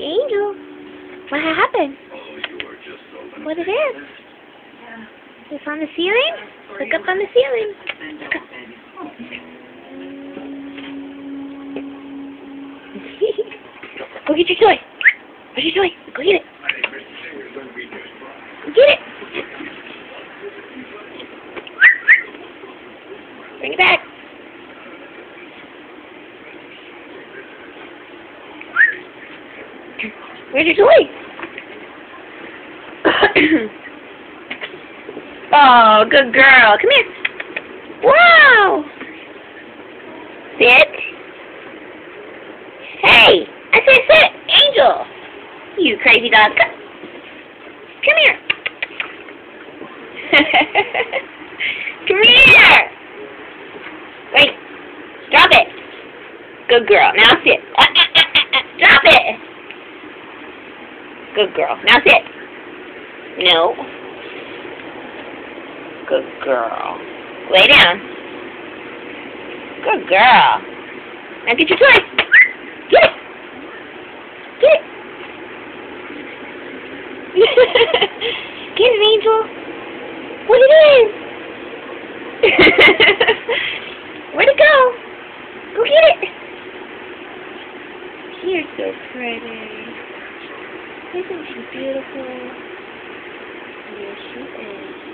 Angel, what happened? What it is? It's on the ceiling? Look up on the ceiling. Look up. Go get your toy. Where's your toy? Go get it. Go get it. Bring it back. Where's your toy? Oh, good girl. Come here. Wow. Sit. Hey, I said sit. Angel. You crazy dog. Come here. Come here. Wait. Drop it. Good girl. Now sit. Drop it. Good girl. Now sit. No. Good girl. Lay down. Good girl. Now get your toy. Get it. Get it. Get it, Angel. What it is? Where'd it go? Go get it. You're so pretty. Isn't she beautiful? Yes, she is.